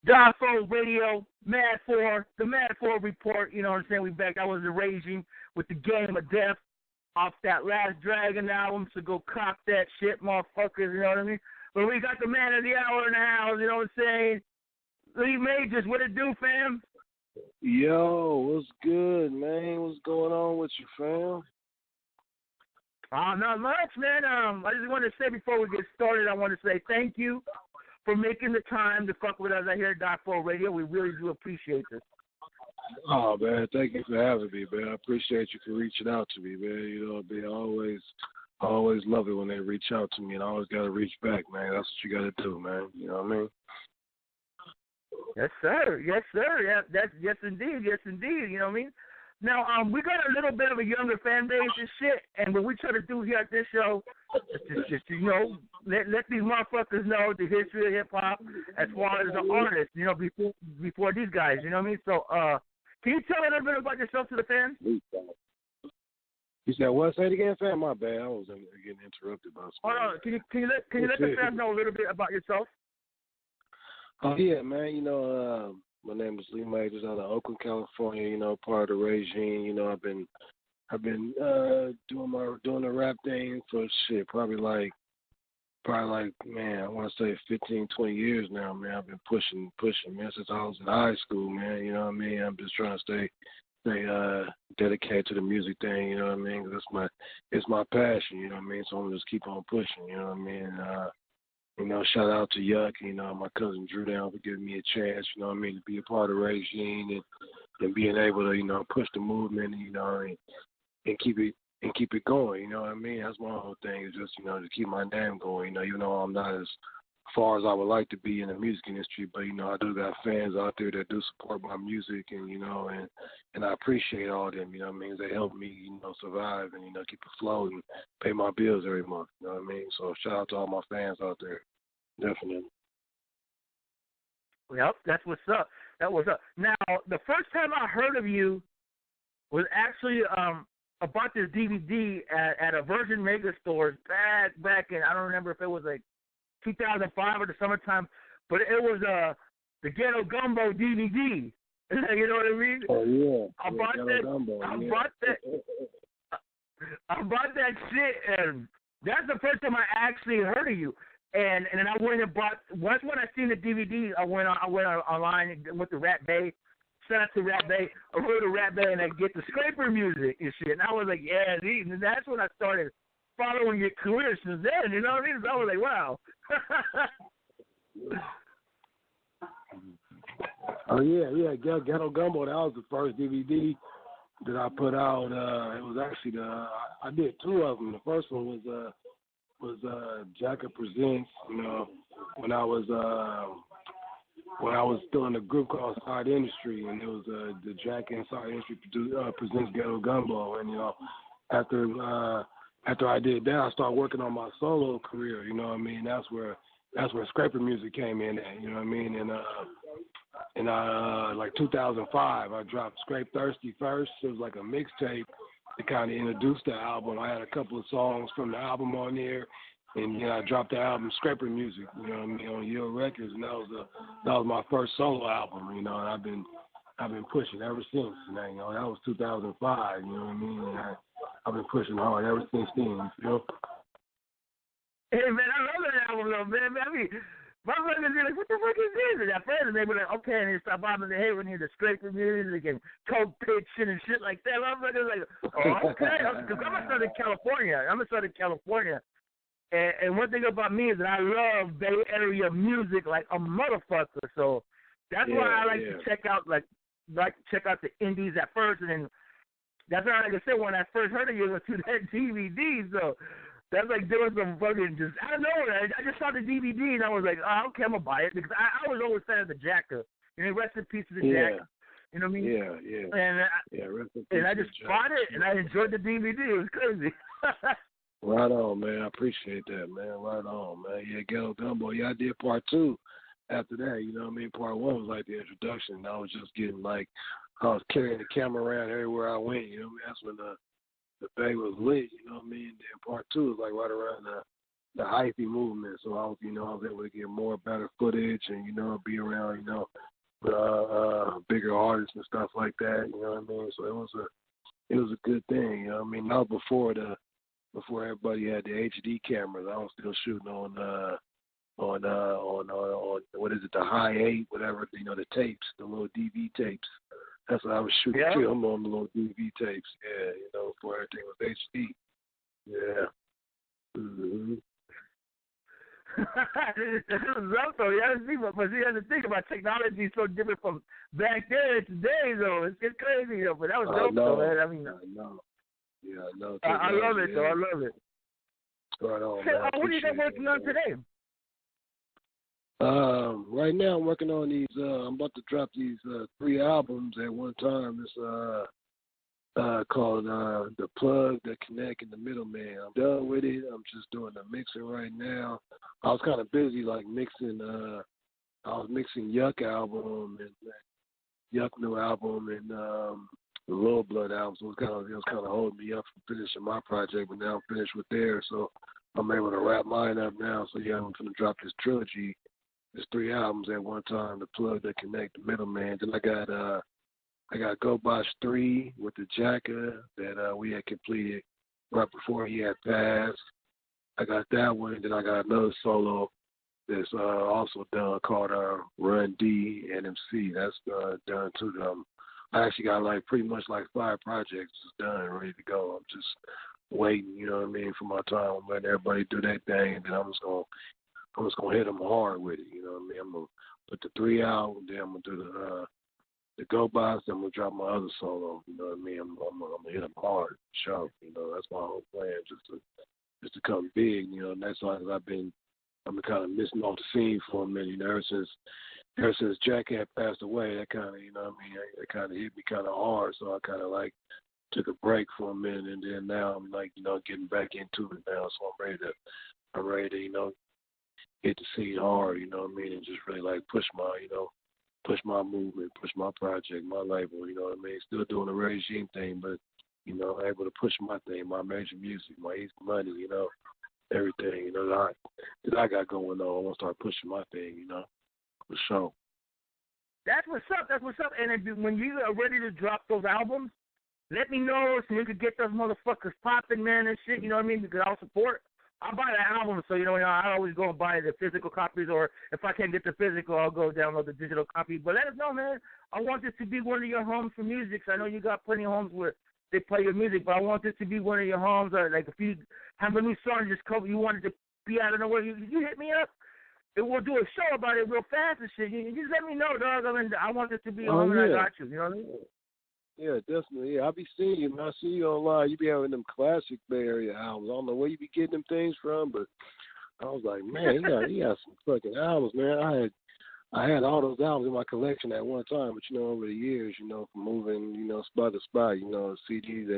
Die4 Radio, Mad Phour, the Mad Phour Report, you know what I'm saying? We back. I was raging with the Game of Death off that last Dragon album, so go cop that shit, motherfuckers, you know what I mean? But we got the man of the hour in the house, you know what I'm saying? Lee Majors, what it do, fam? Yo, what's good, man? What's going on with you, fam? Not much, man. I just want to say before we get started, I want to say thank you for making the time to fuck with us out here at Die4 Radio. We really do appreciate this. Oh, man, thank you for having me, man. I appreciate you for reaching out to me, man. You know, man, I always love it when they reach out to me, and I always got to reach back, man. That's what you got to do, man. You know what I mean? Yes, sir. Yes, sir. Yeah, yes, indeed. Yes, indeed. You know what I mean? Now, we got a little bit of a younger fan base and shit, and what we try to do here at this show is just you know, let these motherfuckers know the history of hip-hop as far as the artists, you know, before these guys, you know what I mean? So, can you tell a little bit about yourself to the fans? You said what? Say it again, fam? My bad. I was getting interrupted by something. Hold on. Can you let the fans know a little bit about yourself? Oh, yeah, man. You know, my name is Lee Majors out of Oakland, California. You know, part of the regime. You know, I've been doing the rap thing for shit probably like man, I want to say 15, 20 years now, man. I've been pushing, man, since I was in high school, man. You know what I mean? I'm just trying to stay dedicated to the music thing. You know what I mean? 'Cause it's my passion. You know what I mean? So I'm just keep on pushing. You know what I mean? You know, shout out to Yuck, you know, my cousin Drew Down for giving me a chance, you know what I mean, to be a part of Regine and being able to, you know, push the movement, you know, and keep it going, you know what I mean? That's my whole thing, is just, you know, to keep my name going, you know, I'm not as far as I would like to be in the music industry, but, you know, I do got fans out there that do support my music and, you know, and I appreciate all of them, you know what I mean? They help me, you know, survive and, you know, keep afloat and pay my bills every month, you know what I mean? So shout out to all my fans out there, definitely. Yep, that's what's up. That was up. Now, the first time I heard of you was actually I bought this DVD at a Virgin Mega store back in, I don't remember if it was like 2005 or the summertime, but it was the Ghetto Gumbo DVD. You know what I mean? Oh yeah. I bought that shit, and that's the first time I actually heard of you. And then I went and bought. Once when I seen the DVD, I went online and went to Rat Bay. Shout out to Rat Bay. I heard of Rat Bay and I get the scraper music and shit. And I was like, yeah, and that's when I started following your career since then. You know what I mean? So I was like, wow. Oh yeah, Ghetto Gumbo. That was the first DVD that I put out. It was actually I did two of them. The first one was Jacka Presents. You know, when I was still in a group called Side Industry, and it was the Jacka and Side Industry Presents Ghetto Gumbo. And you know, after I did that, I started working on my solo career. You know what I mean? That's where scraper music came in at. You know what I mean? And like 2005, I dropped Scrape Thirsty first. It was like a mixtape to kind of introduce the album. I had a couple of songs from the album on there, and I dropped the album Scraper Music, you know what I mean, on Yield Records, and that was my first solo album, you know, and I've been pushing ever since. And you know, that was 2005, you know what I mean? And I've been pushing hard ever since then, you know. Hey man, I love that album though, man. I mean, my brothers be like, what the fuck is this? And at first they were like, okay, and they start bobbing their head when they hear the scraper music and coke pitching and shit like that. My brothers like, oh, okay. Because I'm in Southern California. And one thing about me is that I love Bay Area music like a motherfucker. So that's why I like to check out the indies at first, and then that's why, like I said, when I first heard of you, it was through that DVD. So that's like doing some fucking just, I don't know, I just saw the DVD and I was like, oh, okay, I'm going to buy it, because I was always fan of the Jacka. You know, rest in peace to the Jacka. You know what I mean? Yeah. And I just bought it and I enjoyed the DVD. It was crazy. Right on, man. I appreciate that, man. Right on, man. Yeah, Ghetto Gumbo. Yeah, I did part two after that. You know what I mean? Part one was like the introduction. I was just getting like, I was carrying the camera around everywhere I went. You know what I mean? That's when the Bay was lit, you know what I mean? Then part two was like right around the hyphy movement. So I was, I was able to get more better footage and, be around, bigger artists and stuff like that. You know what I mean? So it was a good thing. You know what I mean? Now before everybody had the HD cameras, I was still shooting on what is it, the high 8, whatever, the tapes, the little DV tapes. That's what I was shooting film on, the little DV tapes. Yeah, before everything was HD. Yeah. Mm-hmm. That's though. You have to see, but you have to think about technology is so different from back then to today, though. It's crazy, though. But that was dope, though, man. I mean, I know. Yeah, I know. I love it, though. I love it. Right on, so, man. What are you working on today? Right now I'm working on these. I'm about to drop these 3 albums at one time. It's called The Plug, The Connect, and The Middleman. I'm done with it. I'm just doing the mixing right now. I was kind of busy, like mixing. I was mixing Yuck album and Yuck new album and the Low Blood album. So it was kind of holding me up from finishing my project, but now I'm finished with theirs. So I'm able to wrap mine up now. So yeah, I'm gonna drop this trilogy. There's 3 albums at one time: The Plug, The Connect, The Middleman. Then I got Go Bosh 3 with the Jacka that we had completed right before he had passed. I got that one, and then I got another solo that's also done called Run D NMC. That's done too. I actually got pretty much 5 projects done, ready to go. I'm just waiting, you know what I mean, for my time. I'm letting everybody do their thing, and then I'm just gonna hit them hard with it, you know what I mean. I'm gonna put the 3 out, and then I'm gonna do the Go Box, then I'm gonna drop my other solo, you know what I mean. I'm gonna hit them hard, sharp, that's my whole plan, just to come big, and that's why I've been kind of missing off the scene for a minute, ever since Jacka had passed away. That kind of, it kind of hit me kind of hard, so I kind of took a break for a minute, and then now I'm getting back into it now, so I'm ready to hit the scene hard, you know what I mean, and just really push my movement, push my project, my label, you know what I mean. Still doing the regime thing, but able to push my thing, my major music, my easy money, everything, that I got going on. I want to start pushing my thing, for sure. That's what's up. That's what's up. And when you are ready to drop those albums, let me know so we could get those motherfuckers popping, man, and shit. You know what I mean? Because I'll support. I'll buy the album, so I always go and buy the physical copies, or if I can't get the physical, I'll go download the digital copy. But let us know, man. I want this to be one of your homes for music. So I know you got plenty of homes where they play your music, but I want this to be one of your homes. Or if you have a new song just cover, you want it to be out of nowhere, you hit me up, and we'll do a show about it real fast and shit. You just let me know, dog. I mean, I want this to be a home, and I got you. You know what I mean? Yeah, definitely. Yeah, I be seeing you, man. I see you online. You be having them classic Bay Area albums. I don't know where you be getting them things from, but I was like, man, he got some fucking albums, man. I had all those albums in my collection at one time, but over the years, from moving, spot to spot, CDs,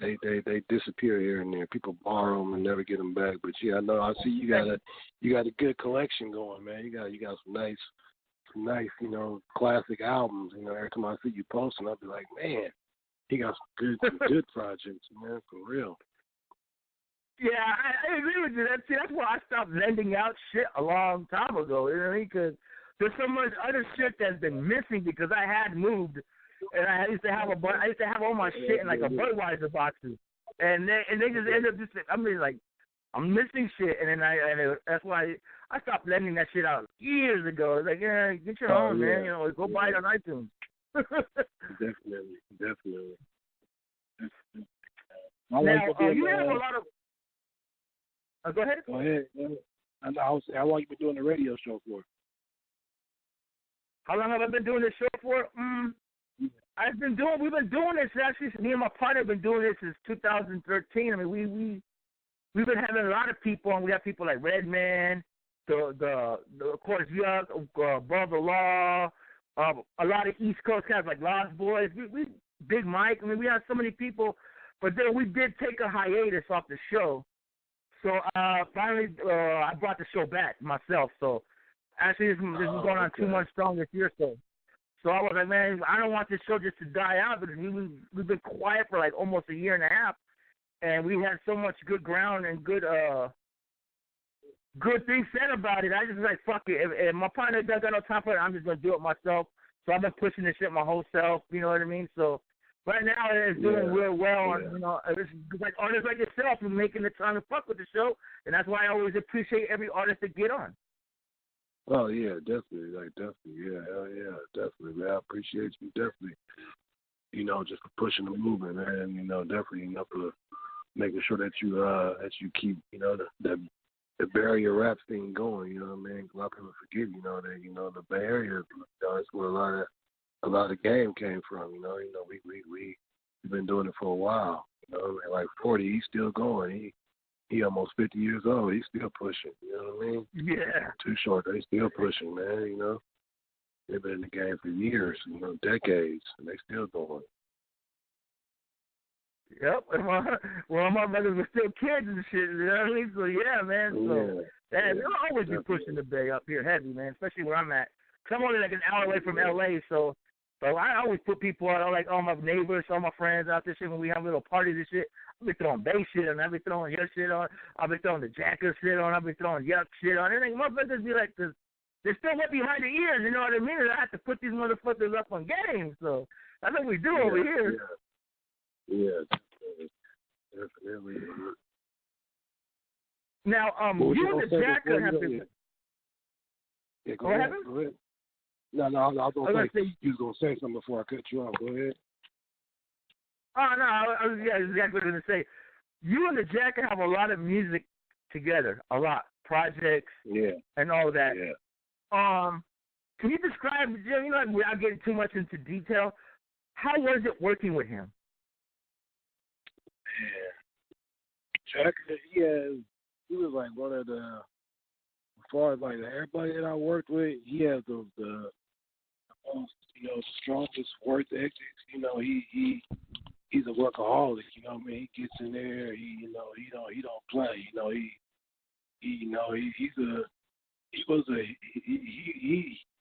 they disappear here and there. People borrow them and never get them back. But yeah, I know. I see you got a good collection going, man. You got some nice, classic albums. Every time I see you posting, I'll be like, man, he got some good projects, man, for real. Yeah, I agree with you. That's why I stopped lending out shit a long time ago. You know what I mean? Because there's so much other shit that's been missing because I had moved, and I used to have all my shit in a Budweiser boxes, and they just end up just I'm missing shit, and then that's why I stopped lending that shit out years ago. Like, yeah, get your own, man. Go buy it on iTunes. Definitely. Now, you have a lot of. Go ahead. Go ahead. How long you been doing the radio show for? How long have I been doing this show for? We've been doing this actually. Me and my partner have been doing this since 2013. I mean, we've been having a lot of people, and we have people like Redman, the of course Yuck, Brother Law, a lot of East Coast guys like Lost Boys. We Big Mike. I mean, we have so many people, but then we did take a hiatus off the show. So finally, I brought the show back myself. So actually, this is going on 2 months strong this year. So I was like, man, I don't want this show just to die out because we've been quiet for almost a year and a half, and we had so much good ground and good good things said about it. I just like, fuck it. If my partner doesn't got no time for it, I'm just gonna do it myself. So I've been pushing this shit my whole self. You know what I mean? So right now it's doing real well. Yeah. You know, it's like artists like yourself who making the time to fuck with the show, and that's why I always appreciate every artist that get on. Oh yeah, definitely, yeah, hell yeah, definitely, man. I appreciate you, definitely. You know, just for pushing the movement, man. You know, definitely, you know, for making sure that you keep, you know, the barrier rap thing going. You know what I mean? A lot of people forget, you know, that the Bay Area, you know, that's where a lot of the game came from. You know, we've been doing it for a while. You know, what I mean? Like 40, he's still going. He almost 50 years old. He's still pushing. You know what I mean? Yeah. Too Short, they still pushing, man. You know, they've been in the game for years, you know, decades, and they still going. Yep. Well, my brothers were still kids and shit. You know what I mean? So yeah, man. So they'll always be pushing the Bay up here heavy, man. Especially where I'm at. 'Cause I'm only like an hour away from LA, so I always put people out, like all my neighbors, all my friends out there shit when we have little parties and shit. I'll be throwing bass shit on, I'll be throwing your shit on, I'll be throwing the Jacka shit on, I'll be throwing yuck shit on. And my brothers be like they're still wet behind the ears, you know what I mean? And I have to put these motherfuckers up on games, so that's what we do over here. Yeah, definitely. Now, you and the Jacka have been. Yeah, go ahead. No, I was going to say, you was going to say something before I cut you off. Go ahead. Oh, no, I was exactly going to say. You and the Jacka have a lot of music together, a lot. Projects and all that. Yeah. Can you describe, you know, without getting too much into detail, how was it working with him? Yeah. Jacka, he was like one of the, as far as like everybody that I worked with, he has the most, you know, strongest work ethics. You know, he's a workaholic. You know what I mean? He gets in there. He don't play. You know, he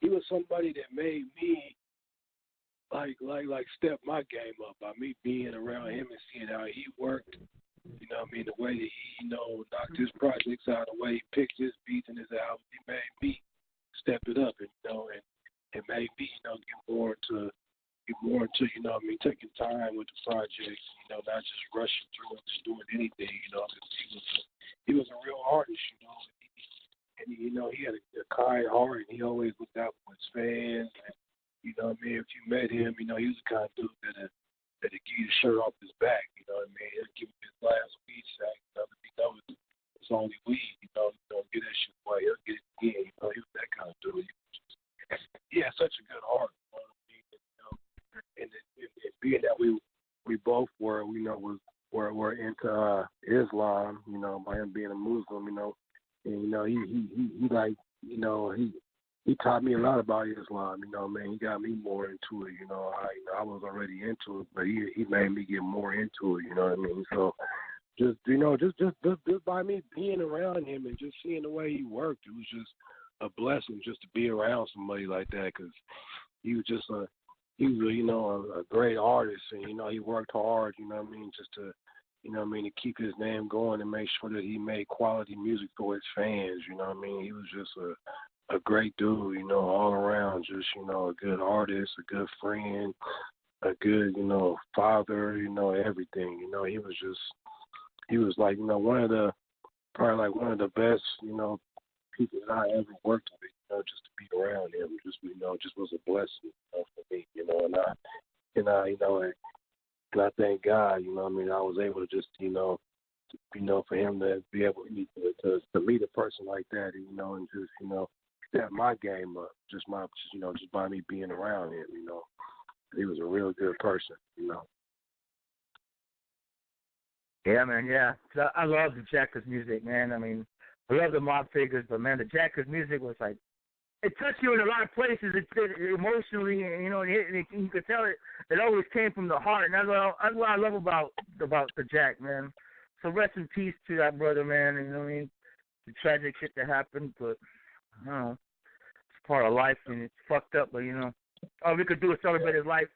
was somebody that made me like step my game up by me being around him and seeing how he worked. You know what I mean? The way that he, you know, knocked his projects out, the way he picked his beats and his albums, he made me step it up, and you know, and made me, you know, get more into, you know what I mean, taking time with the projects, you know, not just rushing through and just doing anything, you know, because he was a real artist, you know, and you know, he had a kind heart, and he always looked out for his fans, and you know what I mean, if you met him, you know, he was the kind of dude that'd give you the shirt off his back, you know what I mean, he'll give him his last weed sack, you know, if he knows it's only weed, you know, get that shit away, he'll get it again, you know, he was that kind of dude. He had such a good heart, you know what I mean, and being that we both were, you know, were into Islam, you know, by him being a Muslim, you know, and you know he like, you know, he taught me a lot about Islam, you know what I mean. He got me more into it, you know. I was already into it, but he made me get more into it, you know what I mean. So just, you know, just by me being around him and just seeing the way he worked, it was just a blessing just to be around somebody like that, because he was just you know, a great artist, and you know, he worked hard, you know what I mean, just to, you know what I mean, to keep his name going and make sure that he made quality music for his fans, you know what I mean. He was just a great dude, you know, all around, just, you know, a good artist, a good friend, a good, you know, father, you know, everything. You know, he was like, you know, probably like one of the best, you know, people that I ever worked with, you know, just to be around him, just, you know, just was a blessing, you know, for me, you know, and I thank God, you know what I mean, I was able to just, you know, for him to be able to meet a person like that, you know, and just, you know, step my game up, just by me being around him, you know. He was a real good person, you know. Yeah, man, yeah. I love the Jacka's music, man. I mean, I love the Mob Figures, but man, the Jacka's music was like, it touched you in a lot of places. It emotionally, you know, and you could tell it always came from the heart, and that's what I love about the Jack, man. So rest in peace to that brother, man. You know what I mean? The tragic shit that happened, but I don't know, it's part of life, and it's fucked up. But you know, all we could do is celebrate his life,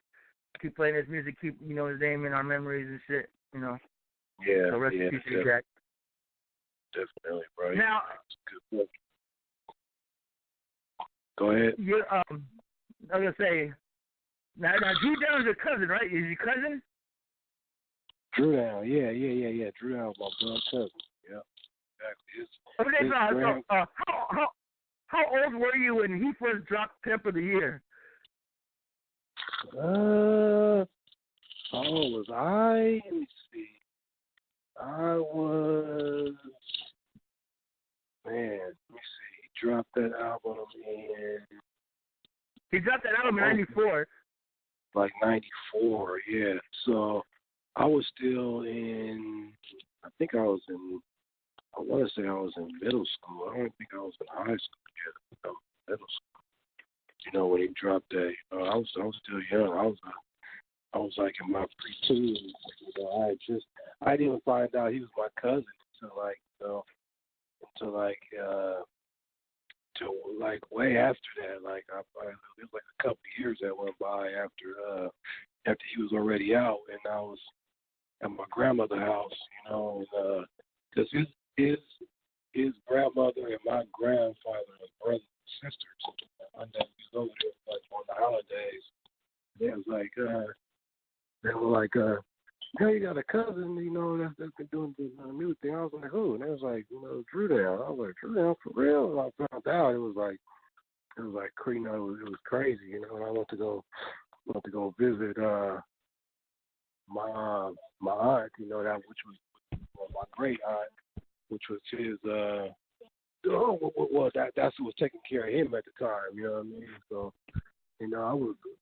keep playing his music, keep, you know, his name in our memories and shit. You know. Yeah. So rest in peace to Jack. definitely, bro. Now, Good. Go ahead. you I was gonna say, now Drew Down's your cousin, right? Is your cousin? Drew Down, yeah. Drew Down was my blood cousin. Yeah, exactly. How old were you when he first dropped Pimp of the Year? How old was I? Let me see. I was, man, let me see. He dropped that album in. He dropped that album in '94. Like 94, yeah. So I was still in, I want to say I was in middle school. I don't think I was in high school yet. I was in middle school. You know, when he dropped that, I was still young. I was like in my preteen. You know, I didn't even find out he was my cousin until way after that. Like it was like a couple of years that went by after he was already out, and I was at my grandmother's house, you know, because his grandmother and my grandfather were brothers and sisters. And then he was over there like on the holidays. They were like, hey, you got a cousin, you know, that's been doing the music thing. I was like, who? And they was like, you know, Drew Down. I was like, Drew Down for real? And I found out it was like, you know, it was crazy, you know. And I went to go visit my aunt, you know, which was my great aunt, which was his that's who was taking care of him at the time, you know what I mean? So, you know,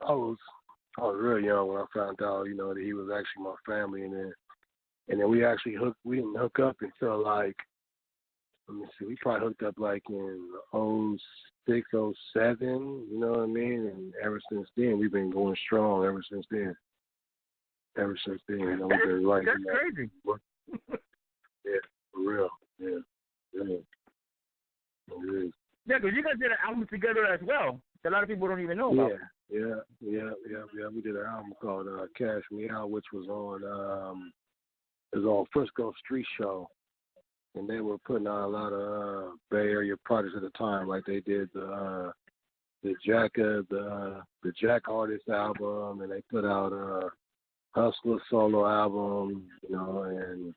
I was real young when I found out, you know, that he was actually my family, and then we didn't hook up until like, let me see, we probably hooked up like in '06, '07, you know what I mean? And ever since then, we've been going strong ever since then. You know, we've been like, that's you know, crazy. Yeah, for real. Yeah. It is. Yeah, because you guys did an album together as well. A lot of people don't even know about. Yeah. We did an album called Cash Me Out, which was on Frisco Street Show, and they were putting out a lot of Bay Area projects at the time, like they did the Jacka, the Jacka artist album, and they put out Hustler solo album, you know, and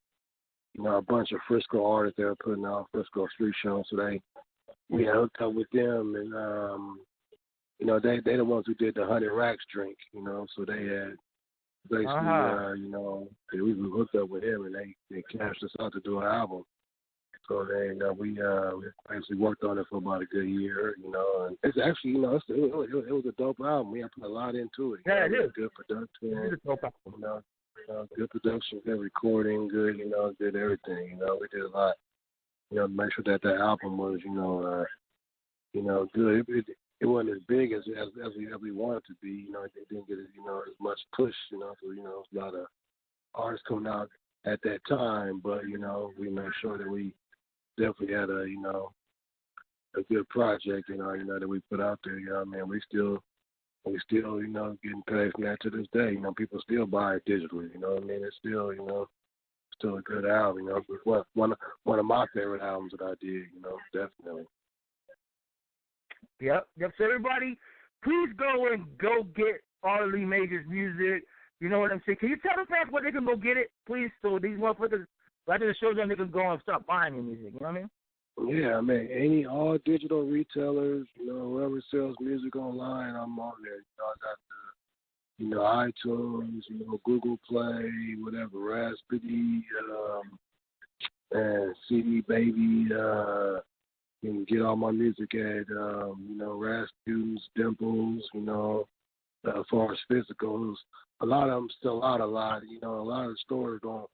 you know, a bunch of Frisco artists they were putting out Frisco Street Show, so we hooked up with them, and you know, they the ones who did the 100 Racks drink, you know, so they had basically, you know, we hooked up with him, and they cashed us out to do an album. So then we actually worked on it for about a good year, you know, and it's actually, you know, it was a dope album. We had put a lot into it. Yeah, it is. Good production, It is a dope album. you know, good production, good recording, good, you know, good everything. You know, we did a lot, you know, to make sure that album was, you know, good. It wasn't as big as we wanted it to be. You know, it didn't get, you know, as much push. You know, so you know, a lot of artists coming out at that time, but you know, we made sure that we definitely had a good project. You know, that we put out there. You know, what I mean, we still, you know, getting paid from that to this day. You know, people still buy it digitally. You know what I mean? It's still, you know, still a good album. You know, it's one of my favorite albums that I did. You know, definitely. Yep. So everybody, please go get Arlie Major's music. You know what I'm saying? Can you tell the fans where they can go get it, please? So these motherfuckers, after the show, then they can go and start buying your music. You know what I mean? Yeah, I mean, all digital retailers, you know, whoever sells music online, I'm on there. You know, I got iTunes, you know, Google Play, whatever, Raspberry, and CD Baby. You can get all my music at, you know, Rasputin's, Dimples, you know, as far as physicals. A lot of them still out a lot. You know, a lot of stores don't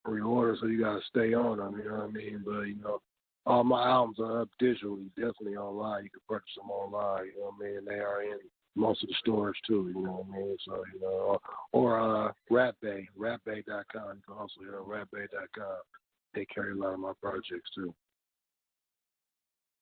reorder, so you got to stay on them, you know what I mean? But, you know, all my albums are up digitally, definitely online. You can purchase them online, you know what I mean? They are in most of the stores, too, you know what I mean? So, you know, or rapbay.com. You can also hear rapbay.com. They carry a lot of my projects, too.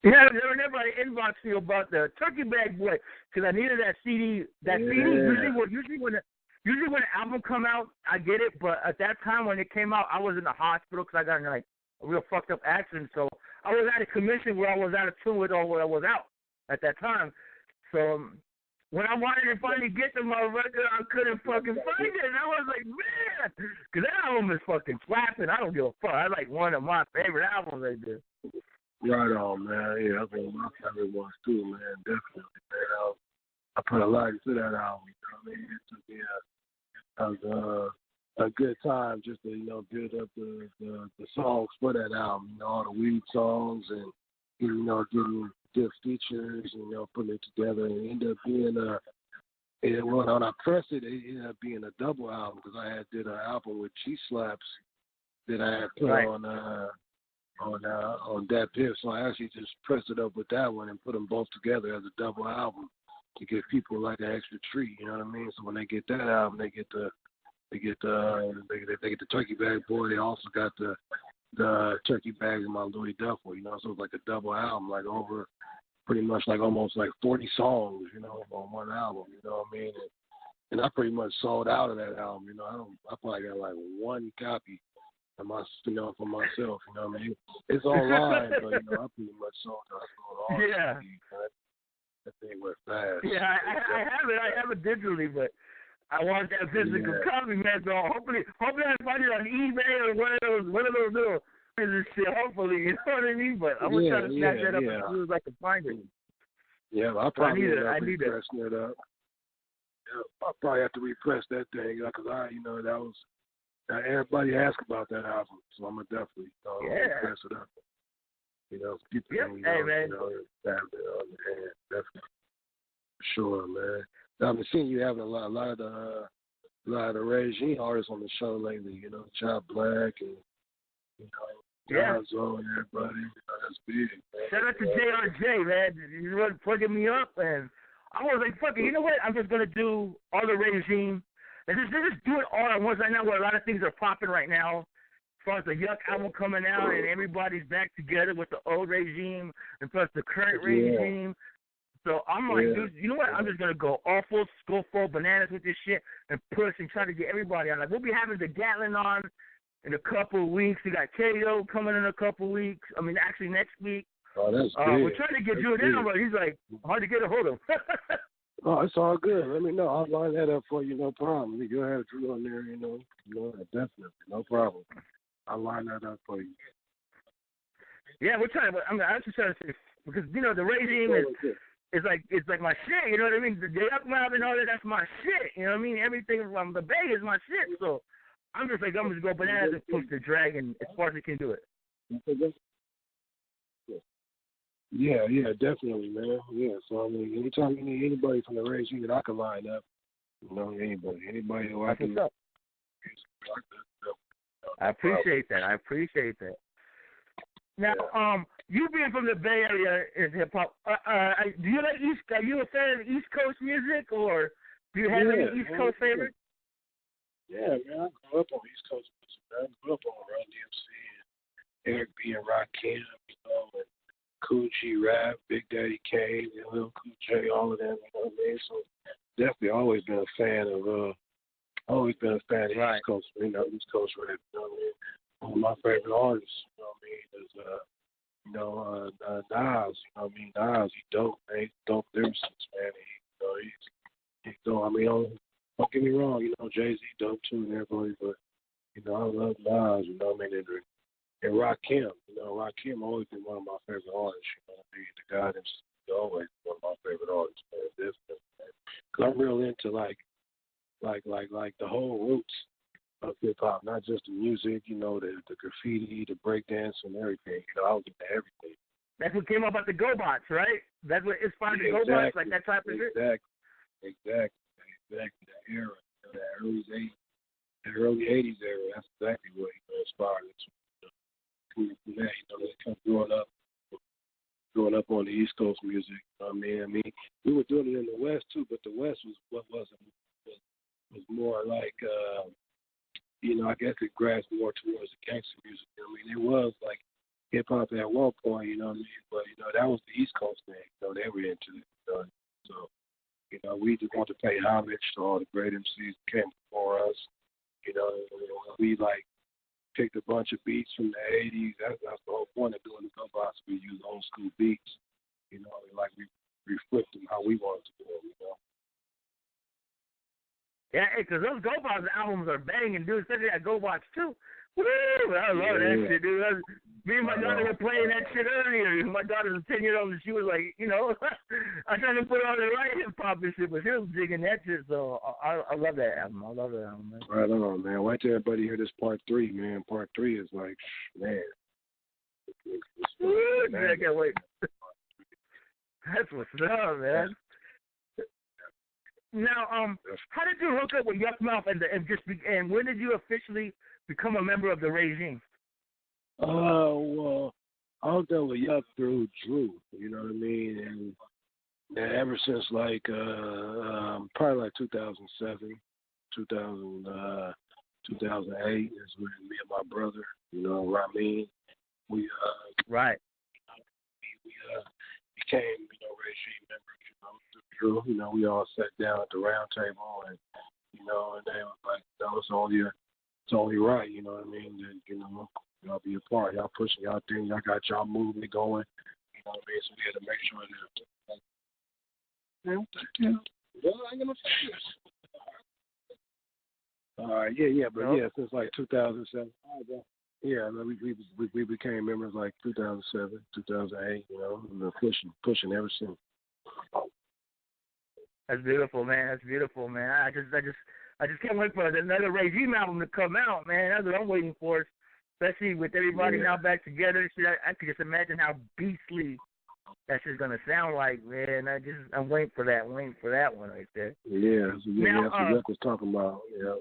Yeah, everybody inboxed me about the Turkey Bag Boy because I needed that CD. Usually when the album come out, I get it. But at that time when it came out, I was in the hospital because I got in like real fucked up accident. So I was out of commission where I was out of tune with all what I was out at that time. So when I wanted to finally get the motherfucker, I couldn't fucking find it. And I was like, man, because that album is fucking slapping. I don't give a fuck. I like one of my favorite albums they did. Right on, man. Yeah, I think my favorite ones too, man. Definitely, man. I put a lot into that album. You know what I mean? It took me a good time just to build up the songs for that album. All the weed songs and getting good features. Putting it together and it ended up being when I pressed it, it ended up being a double album because I had did an album with G Slaps that I had put on that piff. So I actually just pressed it up with that one and put them both together as a double album to give people like an extra treat. You know what I mean? So when they get that album, they get the turkey bag boy. They also got the turkey bag in my Louis Duffel. So it's like a double album, like over pretty much like almost like 40 songs, on one album. You know what I mean? And I pretty much sold out of that album. I probably got like one copy of my, for myself. You know what I mean? It's online, but I pretty much sold all. Yeah. That thing went fast. Yeah, I have it digitally, but I want that physical copy, man. So hopefully I find it on eBay or one of those little shit. Hopefully, you know what I mean. But I'm gonna try to snatch that up as soon as I can find it. Yeah, I'll probably I need it. It up. Yeah, I'll probably have to repress that thing because that was everybody asked about that album, so I'm gonna definitely repress it up. People hey, man. Have it on their hand, definitely. For sure, man. I've been seeing you having a lot of the regime artists on the show lately. Chop Black and Gonzo and everybody. That's big. Man. Shout out to JRJ, man. He's really plugging me up, and I was like, fuck it. You know what? I'm just gonna do all the regime, and just do it all at once. I know where a lot of things are popping right now. As far as the Yuck album coming out, and everybody's back together with the old regime and plus the current regime. So I'm like, dude, you know what? I'm just gonna go full bananas with this shit and push and try to get everybody on. Like we'll be having the Gatlin on in a couple of weeks. We got KO coming in a couple of weeks. I mean, actually next week. Oh, that's good. We're trying to get Drew down, but he's like hard to get a hold of. Oh, it's all good. Let me know. I'll line that up for you. No problem. You go ahead and Drew on there. Definitely, no problem. I'll line that up for you. Yeah, we're trying. I'm just trying to say because the regime is. It's like my shit, you know what I mean? The Yuck Mob and all that's my shit, you know what I mean? Everything from the Bay is my shit, so I'm just go bananas and push the dragon as far as we can do it. Yeah, definitely, man. Yeah, so I mean, anytime you need anybody from the regime that I can line up, anybody who I can. I appreciate that. Now, you being from the Bay Area in hip hop, do you like are you a fan of East Coast music, or do you have any East Coast favorites? Yeah, man, I grew up on East Coast music. I grew up on Run DMC and Eric B. and Rakim, and Cool G Rap, Big Daddy Kane, Lil Cool J, all of them. You know what I mean? So definitely always been a fan of Right. East Coast, East Coast rap. You know what I mean? One of my favorite artists, you know what I mean, is Nas. You know what I mean? Nas, he dope, man. He's dope lyricist, man. He's dope. I mean, don't get me wrong, Jay-Z dope too and everybody, but I love Nas, you know what I mean? And Rakim, Rakim always been one of my favorite artists, you know what I mean? The guy that's always one of my favorite artists, man. Definitely, man. Cause I'm real into like the whole roots of hip hop, not just the music, the graffiti, the breakdance, and everything. I was into everything. That's what came up at the GoBots, right? That's what inspired the GoBots, like that type of shit. Exactly. That era, the early '80s era. That's exactly what inspired it. From that, they come growing up on the East Coast music. I mean, we were doing it in the West too, but the West was more like. I guess it grasped more towards the gangster music. I mean, it was like hip hop at one point, you know what I mean? But that was the East Coast thing. They were into it. So we just want to pay homage to all the great MCs that came before us. We like picked a bunch of beats from the 80s. That's the whole point of doing the Go Box. We use old school beats, you know, like we reflect them how we want to do them, you know. Yeah, because those Go Box albums are banging, dude. Especially that Go Box too. Woo! I love that shit, dude. Me and my daughter were playing that shit earlier. My daughter's 10-year-old, and she was like, you know, I tried to put on the right hip hop and shit, but she was digging that shit. So I love that album. I love that album, man. Right on, man. Wait till everybody hear this part 3, man. Part 3 is like, man. I can't wait. That's what's up, man. Now, how did you hook up with Yuck Mouth and when did you officially become a member of the regime? Well, I hooked up with Yuck through Drew, you know what I mean? And ever since like probably like 2007, 2008 is when me and my brother, you know, Ramin, we right. We became, you know, regime members, you know, through Drew. You know, we all sat down at the round table and, you know, and they was like, no, it's only right, you know what I mean? That, you know, y'all be a part. Y'all pushing y'all thing. Y'all got y'all movement going. You know what I mean? So we had to make sure that. Man, what the hell? Well, I ain't gonna say this. All right, yeah, but yeah, since like 2007. Yeah, we became members like 2007, 2008. You know, and been pushing ever since. That's beautiful, man. That's beautiful, man. I just can't wait for another regime album to come out, man. That's what I'm waiting for. Especially with everybody now back together. See, I could just imagine how beastly that shit's gonna sound like, man. I'm waiting for that. I'm waiting for that one right there. Yeah, that's what Jack was talking about. Yeah,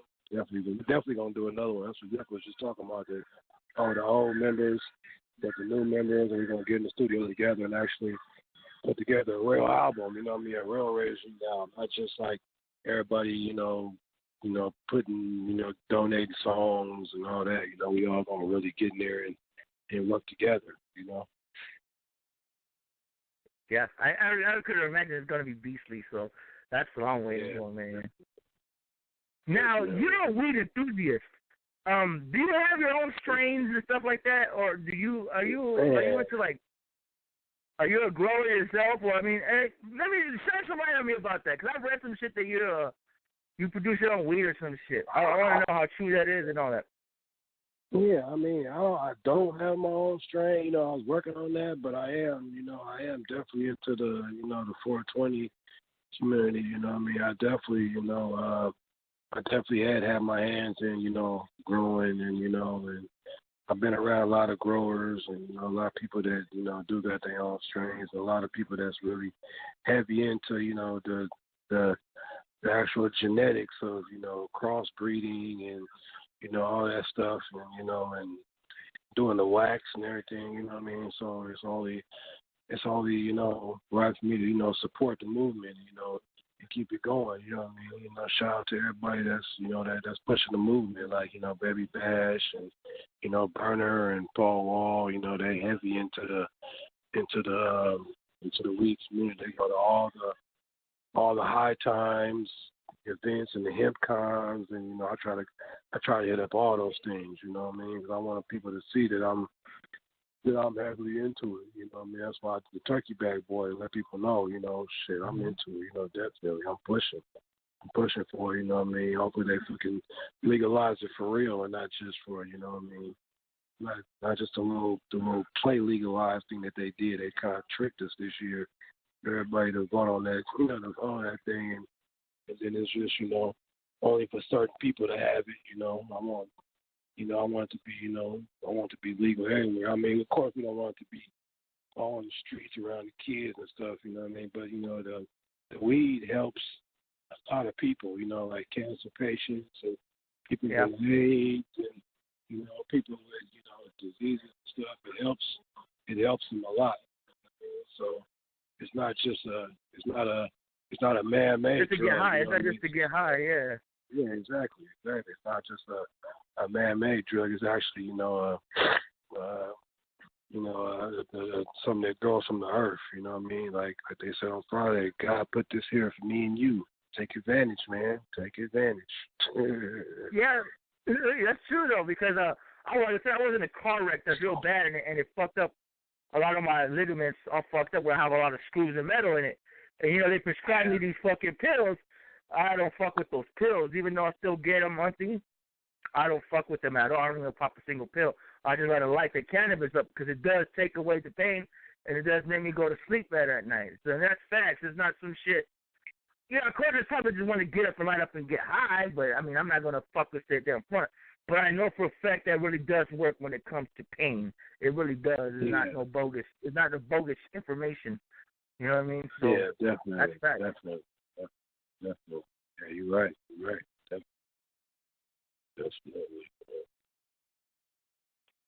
definitely gonna do another one. That's what Jack was just talking about. That all the old members, but the new members, and we're gonna get in the studio together and actually put together a real album. You know what I mean? A real regime album, not just like everybody, you know, putting, you know, donate songs and all that. You know, we all gonna really get in there and work together. You know. Yeah, I could imagine it's gonna be beastly. So that's what I'm waiting for, man. Now you're a weed enthusiast. Do you have your own strains and stuff like that, or are you into like? Are you a grower yourself, or I mean, let me shed some light on me about that, because I've read some shit that you produce your own weed or some shit. I want to know how true that is and all that. Yeah, I mean, I don't have my own strain. You know, I was working on that, but I am definitely into the, you know, the 420 community. You know what I mean? I definitely had my hands in, you know, growing and, you know, and I've been around a lot of growers and, you know, a lot of people that, you know, do got their own strains. A lot of people that's really heavy into, you know, the actual genetics of, you know, crossbreeding and, you know, all that stuff and, you know, and doing the wax and everything, you know what I mean? So it's only, you know, right for me to, you know, support the movement, you know, and keep it going, you know what I mean? You know, shout out to everybody that's, you know, that's pushing the movement, like, you know, Baby Bash and, you know, Burner and Paul Wall, you know, they heavy into the weed community. They go to all the high times events and the hemp cons, and, you know, I try to hit up all those things, you know what I mean? Because I want people to see that I'm heavily into it, you know what I mean? That's why the Turkey Bag Boy, let people know, you know, shit, I'm into it, you know, definitely. I'm pushing for it, you know what I mean? Hopefully they fucking legalize it for real and not just for, you know what I mean? Not just the little play legalized thing that they did. They kind of tricked us this year. Everybody to vote on that, you know, to vote on that thing, and then it's just, you know, only for certain people to have it, you know. I want it to be, you know, I want it to be legal anywhere. I mean, of course, we don't want it to be all in the streets around the kids and stuff, you know what I mean? But, you know, the weed helps a lot of people, you know, like cancer patients and people with AIDS and, you know, people with, you know, diseases and stuff. It helps them a lot. So it's not a man-made just to drug. Get high. You know, it's not just to get high, yeah. Yeah, exactly. It's not just a man-made drug. It's actually, something that grows from the earth. You know what I mean? Like they said on Friday, God put this here for me and you. Take advantage, man. Take advantage. Yeah, that's true though, because I was in a car wreck that's real bad, and it fucked up a lot of my ligaments. All fucked up where I have a lot of screws and metal in it. And they prescribe me these fucking pills. I don't fuck with those pills, even though I still get them monthly. I don't fuck with them at all. I don't even pop a single pill. I just let to light the cannabis up because it does take away the pain, and it does make me go to sleep better at night. So that's facts. It's not some shit. Of course, there's times I just want to get up and light up and get high, but, I mean, I'm not going to fuck with it there in front. But I know for a fact that really does work when it comes to pain. It really does. It's not no bogus. It's not no bogus information. You know what I mean? So, yeah, definitely. That's fact. Definitely. Yeah, you're right. Definitely.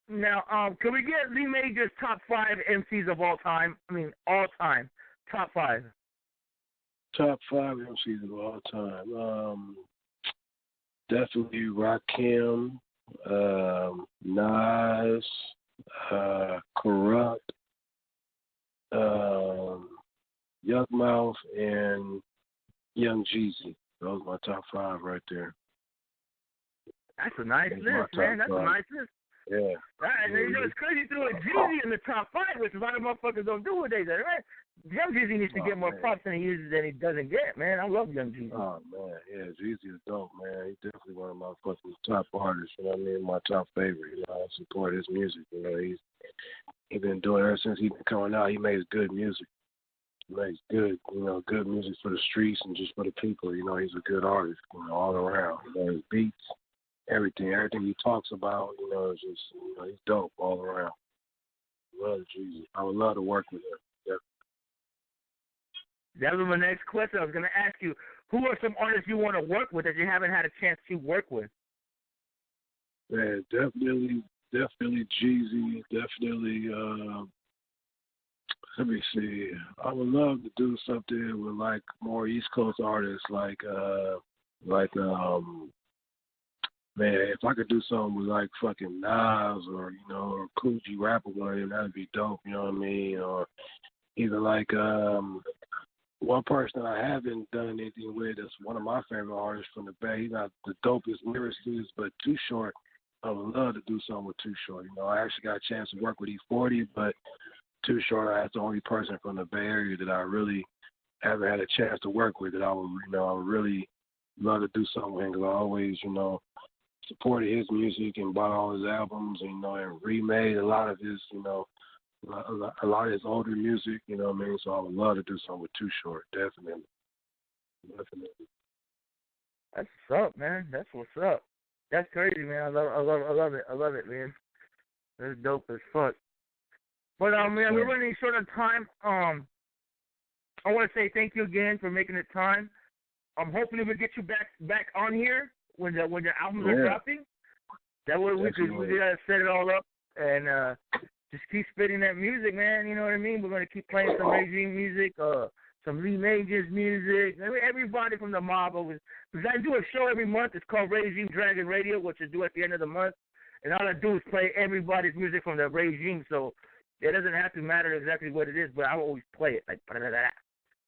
Now, can we get Lee Major's top 5 MCs of all time? I mean, all time. Top 5. Top 5 MCs of all time. Definitely Rakim, Nas, Corrupt, Young Mouth, and Young Jeezy. Those are my top 5 right there. That's a nice list, man. That's a nice list. Yeah. It's crazy to throw a Jeezy in the top 5, which a lot of motherfuckers don't do nowadays, right? Young Jeezy needs to get more props than he doesn't get, man. I love Young Jeezy. Oh, man. Yeah, Jeezy is dope, man. He's definitely one of my fucking top artists, you know what I mean? My top favorite. I support his music, he's been doing it ever since he's been coming out. He makes good music. He makes good music for the streets and just for the people. He's a good artist, all around. His beats, everything he talks about, is just, he's dope all around. Love Jeezy. I would love to work with him. That was my next question. I was going to ask you, who are some artists you want to work with that you haven't had a chance to work with? Man, definitely Jeezy. Definitely, let me see. I would love to do something with, like, more East Coast artists, man, if I could do something with, like, fucking Nas or, or Coogee Rapper, one of them, that'd be dope, you know what I mean? Or even, like, one person that I haven't done anything with is one of my favorite artists from the Bay. He's not the dopest lyricist, but Too Short. I would love to do something with Too Short. I actually got a chance to work with E40, but Too Short, that's the only person from the Bay Area that I really haven't had a chance to work with that I would really love to do something with him, because I always, supported his music and bought all his albums, and remade a lot of his, a lot of his older music, you know what I mean? So I would love to do something with Too Short, definitely. That's what's up, man. That's what's up. That's crazy, man. I love it, man. That's dope as fuck. But man, we're running short on time. I want to say thank you again for making the time. I'm hoping we get you back on here when your albums are dropping. That way we gotta set it all up and just keep spitting that music, man. You know what I mean? We're gonna keep playing some Regime music, some Lee Majors music. Everybody from the mob because I do a show every month. It's called Regime Dragon Radio, which I do at the end of the month. And all I do is play everybody's music from the Regime, so it doesn't have to matter exactly what it is, but I will always play it like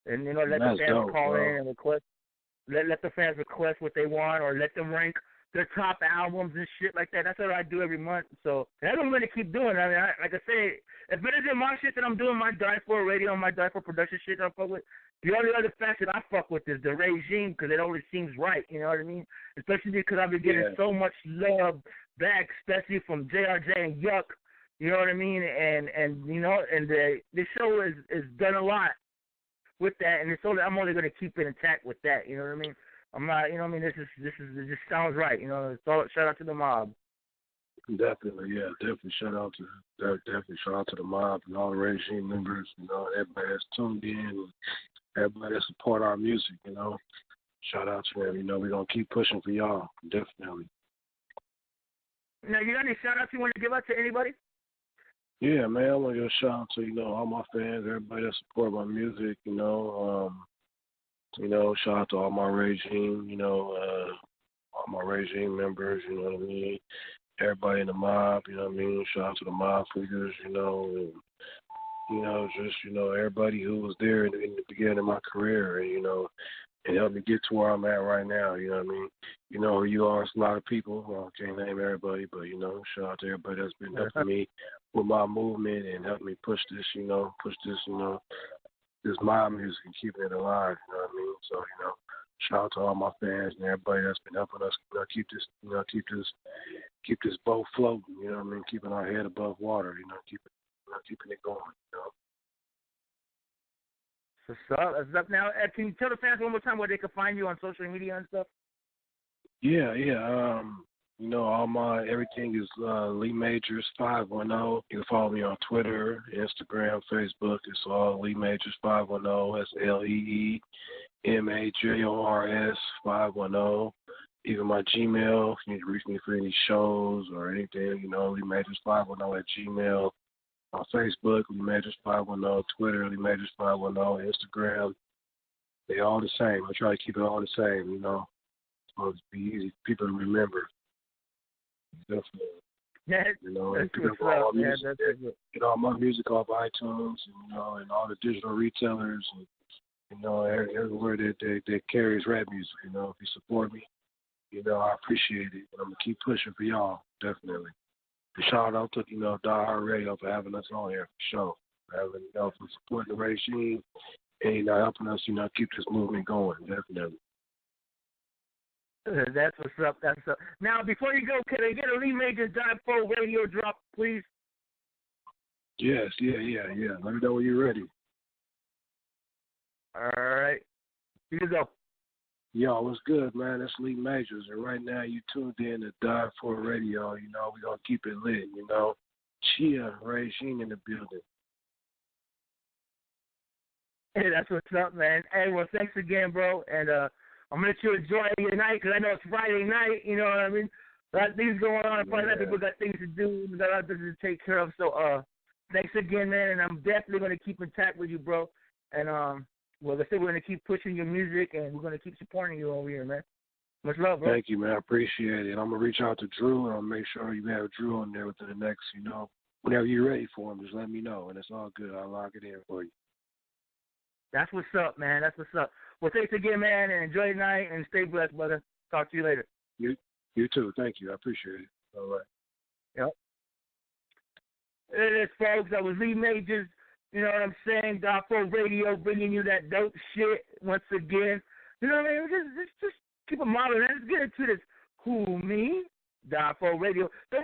and let the fans call in and request. Let the fans request what they want, or let them rank their top albums and shit like that. That's what I do every month. So that's what I'm going to keep doing. I mean, like I say, if it isn't my shit that I'm doing, my Die4 radio, my Die4 production shit that I fuck with, the only other fact that I fuck with is the Regime, because it always seems right. You know what I mean? Especially because I've been getting so much love back, especially from JRJ and Yuck. You know what I mean? And the show is done a lot with that, and I'm only going to keep it intact with that. You know what I mean? I'm not, you know what I mean? It just sounds right. It's all, shout out to the mob. Definitely, yeah, definitely shout out to the mob and all the Regime members. Everybody that's tuned in, everybody that support our music. Shout out to them. We're gonna keep pushing for y'all. Definitely. Now, you got any shout outs you want to give out to anybody? Yeah, man, I want to give a shout out to, all my fans, everybody that support my music, shout out to all my Regime, all my Regime members, you know what I mean? Everybody in the mob, you know what I mean? Shout out to the mob figures, and, everybody who was there in the beginning of my career, and, and helped me get to where I'm at right now. You know what I mean? You know who you are. It's a lot of people. Well, I can't name everybody, but, you know, shout out to everybody that's been helping me with my movement and helping me push this, this my music and keeping it alive. You know what I mean? So, you know, shout out to all my fans and everybody that's been helping us, keep this boat floating. You know what I mean? Keeping our head above water. You know, keeping it going. You know. What's up now? Can you tell the fans one more time where they can find you on social media and stuff? Yeah. You know, everything is Lee Majors 510. You can follow me on Twitter, Instagram, Facebook. It's all Lee Majors 510. That's LeeMajors 510. Even my Gmail, if you need to reach me for any shows or anything, you know, Lee Majors 510 at Gmail. On Facebook, Lee Majors 510. Twitter, Lee Majors 510. Instagram, they all the same. I try to keep it all the same, you know. So it's be easy for people to remember. Definitely. Yeah, you know, that's and what's up. Yeah, that's good. Get all my music off iTunes, and, you know, and all the digital retailers, and, you know, everywhere that carries rap music. You know, if you support me, you know, I appreciate it. And I'm gonna keep pushing for y'all, definitely. And shout out to, you know, Die4 Radio for having us on here for sure. For supporting the regime and, you know, helping us, you know, keep this movement going, definitely. That's what's up. That's up. Now, before you go, can I get a Lee Majors Die4 radio drop, please? Yes, yeah. Let me know when you're ready. All right. Here you go. Yo, what's good, man? It's Lee Majors, and right now you tuned in to Die4 Radio. You know, we're going to keep it lit, you know. Chia, regime in the building. Hey, that's what's up, man. Hey, well, thanks again, bro, and I'm going to let you enjoy your night because I know it's Friday night, you know what I mean? A lot of things going on. Probably a lot of people got things to do, got a lot of business to take care of. So, thanks again, man, and I'm definitely going to keep in touch with you, bro. And, well, like I said, we're going to keep pushing your music, and we're going to keep supporting you over here, man. Much love, bro. Thank you, man. I appreciate it. I'm going to reach out to Drew, and I'll make sure you have Drew on there within the next, you know, whenever you're ready for him, just let me know, and it's all good. I'll lock it in for you. That's what's up, man. That's what's up. Well, thanks again, man, and enjoy your night, and stay blessed, brother. Talk to you later. You too. Thank you. I appreciate it. All right. Yep. It is, folks. That was Lee Majors. You know what I'm saying? Die4 Radio bringing you that dope shit once again. You know what I mean? Just keep it modern. Let's get into this. Who, me? Die4 Radio. The